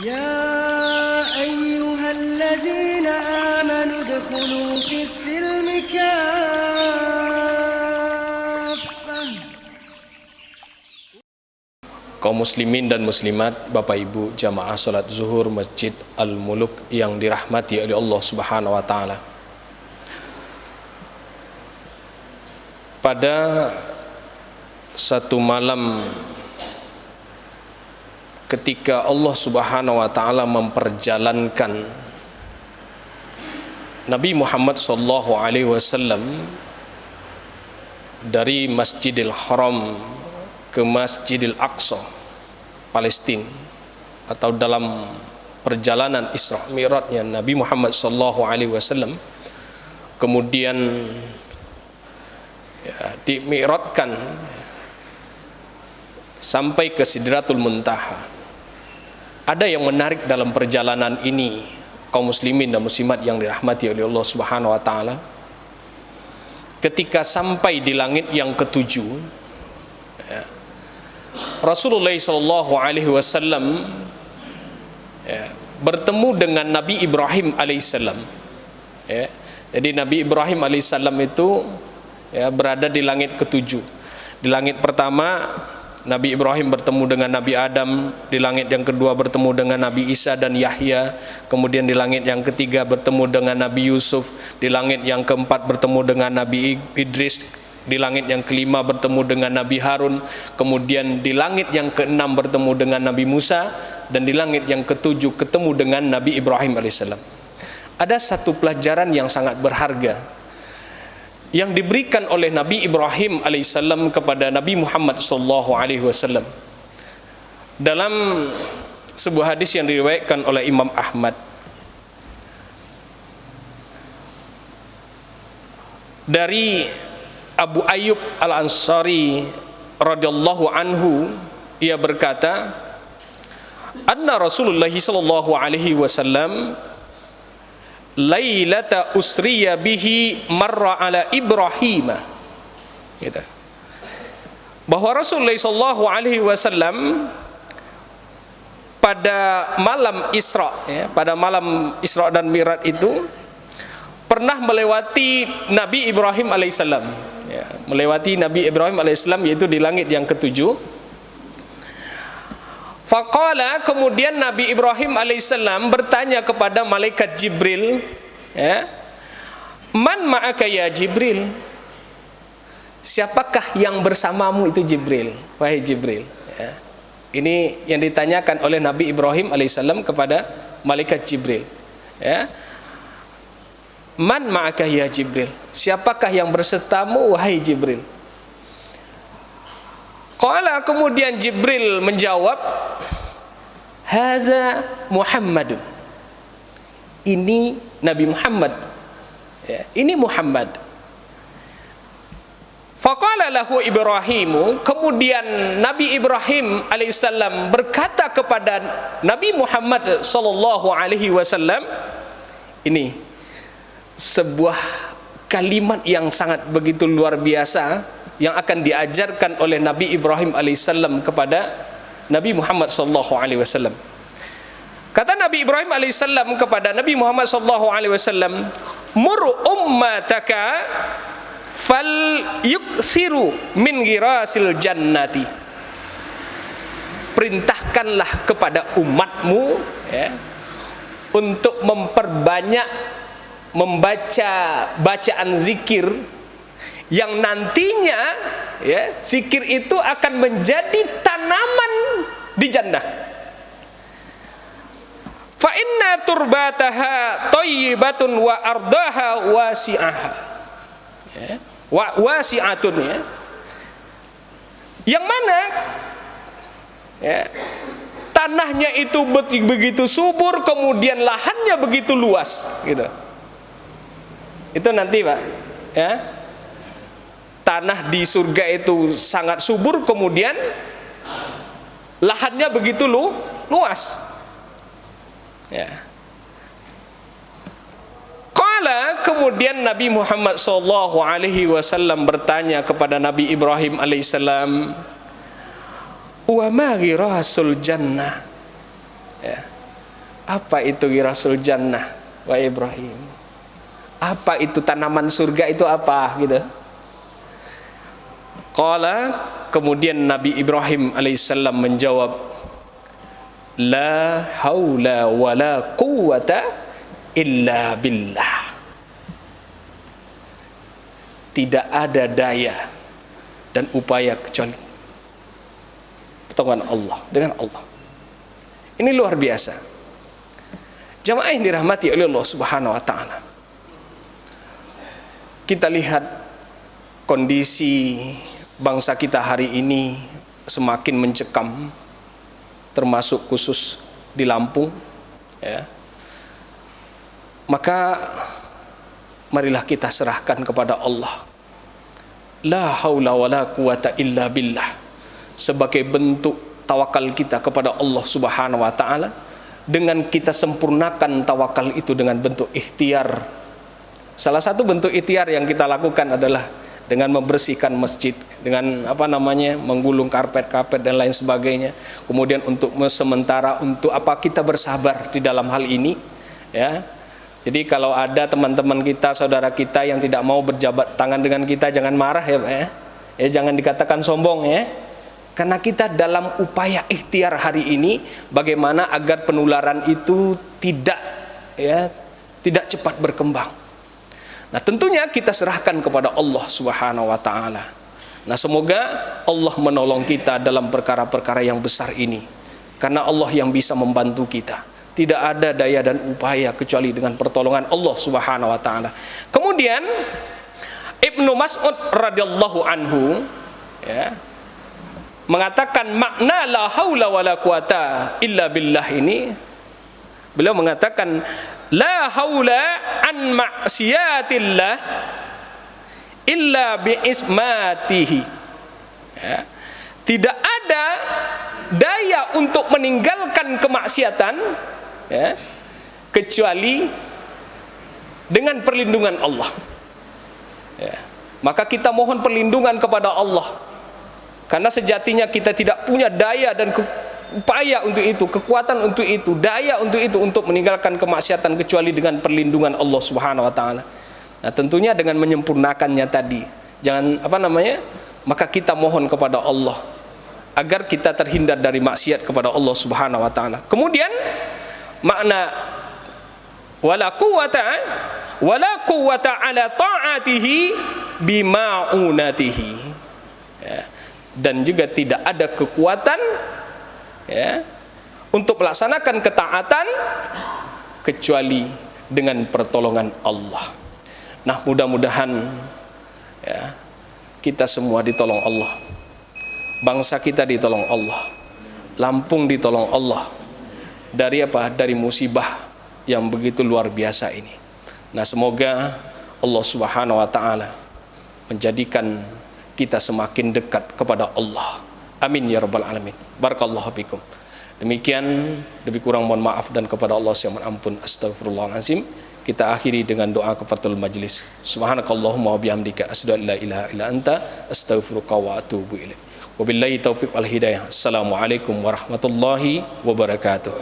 يا أيها الذين آمنوا ادخلوا في السلم كافة. Kaum muslimin dan muslimat, Bapak Ibu jamaah salat zuhur Masjid Al-Muluk yang dirahmati oleh Allah Subhanahu wa taala. Pada satu malam ketika Allah Subhanahu wa taala memperjalankan Nabi Muhammad sallallahu alaihi wasallam dari Masjidil Haram ke Masjidil Aqsa, Palestina, atau dalam perjalanan Isra Mi'rajnya Nabi Muhammad sallallahu alaihi wasallam kemudian dimi'rajkan sampai ke Sidratul Muntaha. Ada yang menarik dalam perjalanan ini, kaum muslimin dan muslimat yang dirahmati oleh Allah Subhanahu wa taala. Ketika sampai di langit yang ketujuh, Rasulullah sallallahu alaihi wasallam bertemu dengan Nabi Ibrahim alaihissalam. Jadi Nabi Ibrahim alaihissalam itu berada di langit ketujuh. Di langit pertama Nabi Ibrahim bertemu dengan Nabi Adam, di langit yang kedua bertemu dengan Nabi Isa dan Yahya, kemudian di langit yang ketiga bertemu dengan Nabi Yusuf, di langit yang keempat bertemu dengan Nabi Idris, di langit yang kelima bertemu dengan Nabi Harun, kemudian di langit yang keenam bertemu dengan Nabi Musa, dan di langit yang ketujuh ketemu dengan Nabi Ibrahim alaihissalam. Ada satu pelajaran yang sangat berharga yang diberikan oleh Nabi Ibrahim alaihissalam kepada Nabi Muhammad sallallahu alaihi wasallam dalam sebuah hadis yang diriwayatkan oleh Imam Ahmad dari Abu Ayyub Al-Ansari radhiyallahu anhu. Ia berkata, anna Rasulullah sallallahu alaihi wasallam lailata usriya bihi marra ala Ibrahim, gitu. Bahwa Rasulullah sallallahu alaihi wasallam pada malam Isra, pada malam Isra dan Mi'raj itu pernah melewati Nabi Ibrahim alaihissalam, melewati Nabi Ibrahim alaihissalam, yaitu di langit yang ketujuh. Faqala, kemudian Nabi Ibrahim alaihissalam bertanya kepada malaikat Jibril, man ma'aka ya Jibril, siapakah yang bersamamu itu Jibril, wahai Jibril. Ini yang ditanyakan oleh Nabi Ibrahim alaihissalam kepada malaikat Jibril. Man ma'aka ya Jibril, siapakah yang bersertamu wahai Jibril. Qala, kemudian Jibril menjawab, haza Muhammadun, ini Nabi Muhammad, ini Muhammad. Faqala lahu Ibrahimu, kemudian Nabi Ibrahim alaihissalam berkata kepada Nabi Muhammad sallallahu alaihi wasallam, ini sebuah kalimat yang sangat begitu luar biasa yang akan diajarkan oleh Nabi Ibrahim alaihissalam kepada Nabi Muhammad sallallahu alaihi wasallam. Kata Nabi Ibrahim alaihissalam kepada Nabi Muhammad sallallahu alaihi wasallam, mur ummataka fal yukthiru min ghirasil jannati, perintahkanlah kepada umatmu untuk memperbanyak membaca bacaan zikir yang nantinya zikir itu akan menjadi tanaman di jannah. Fa inna turbataha thayyibatun wa ardaha wasi'aha, wasi'atun, yang mana tanahnya itu begitu subur, kemudian lahannya begitu luas, gitu. Itu nanti Pak, tanah di surga itu sangat subur, kemudian lahannya begitu luas. Qala, kemudian Nabi Muhammad sallallahu alaihi wasallam bertanya kepada Nabi Ibrahim alaihissalam, wa ma ghirasul jannah, Ya. Apa itu ghirasul jannah wa Ibrahim? Apa itu tanaman surga itu apa gitu? Qala, kemudian Nabi Ibrahim alaihissalam menjawab, la haula wala quwwata illa billah. Tidak ada daya dan upaya kecuali pertolongan Allah, dengan Allah. Ini luar biasa. Jamaah yang dirahmati oleh Allah Subhanahu wa taala. Kita lihat kondisi bangsa kita hari ini semakin mencekam, termasuk khusus di Lampung, ya. Maka marilah kita serahkan kepada Allah. La haula wala quwata illa billah, sebagai bentuk tawakal kita kepada Allah Subhanahu wa taala, dengan kita sempurnakan tawakal itu dengan bentuk ikhtiar. Salah satu bentuk ikhtiar yang kita lakukan adalah dengan membersihkan masjid, dengan menggulung karpet-karpet dan lain sebagainya. Kemudian untuk sementara untuk kita bersabar di dalam hal ini, ya. Jadi kalau ada teman-teman kita, saudara kita yang tidak mau berjabat tangan dengan kita, jangan marah ya Pak ya. Jangan dikatakan sombong ya. Karena kita dalam upaya ikhtiar hari ini bagaimana agar penularan itu tidak cepat berkembang. Nah, tentunya kita serahkan kepada Allah Subhanahu wa taala. Nah, semoga Allah menolong kita dalam perkara-perkara yang besar ini. Karena Allah yang bisa membantu kita. Tidak ada daya dan upaya kecuali dengan pertolongan Allah Subhanahu wa taala. Kemudian Ibnu Mas'ud radhiyallahu anhu ya, mengatakan makna la haula wala quwata illa billah ini. Beliau mengatakan la haula an maksiatillah illa bi ismatihi. Ya. Tidak ada daya untuk meninggalkan kemaksiatan, ya, kecuali dengan perlindungan Allah. Ya. Maka kita mohon perlindungan kepada Allah, karena sejatinya kita tidak punya daya dan upaya untuk itu, kekuatan untuk itu, daya untuk itu, untuk meninggalkan kemaksiatan kecuali dengan perlindungan Allah Subhanahu wa taala. Nah, tentunya dengan menyempurnakannya tadi. Jangan maka kita mohon kepada Allah agar kita terhindar dari maksiat kepada Allah Subhanahu wa taala. Kemudian makna wala quwwata ala ta'atihi bima'unatihi. Ya. Dan juga tidak ada kekuatan, ya, untuk melaksanakan ketaatan kecuali dengan pertolongan Allah. Nah, mudah-mudahan ya, kita semua ditolong Allah. Bangsa kita ditolong Allah. Lampung ditolong Allah. Dari Dari musibah yang begitu luar biasa ini. Nah, semoga Allah Subhanahu wa taala menjadikan kita semakin dekat kepada Allah. Amin ya rabbal alamin. Barakallahu fikum. Demikian, lebih kurang mohon maaf, dan kepada Allah yang maha ampun. Astagfirullahalazim. Kita akhiri dengan doa kafaratul majlis. Subhanakallahumma wa bihamdika asyhadu an la ilaha illa anta astaghfiruka wa atubu ilaik. Wabillahi taufiq wal hidayah. Assalamualaikum warahmatullahi wabarakatuh.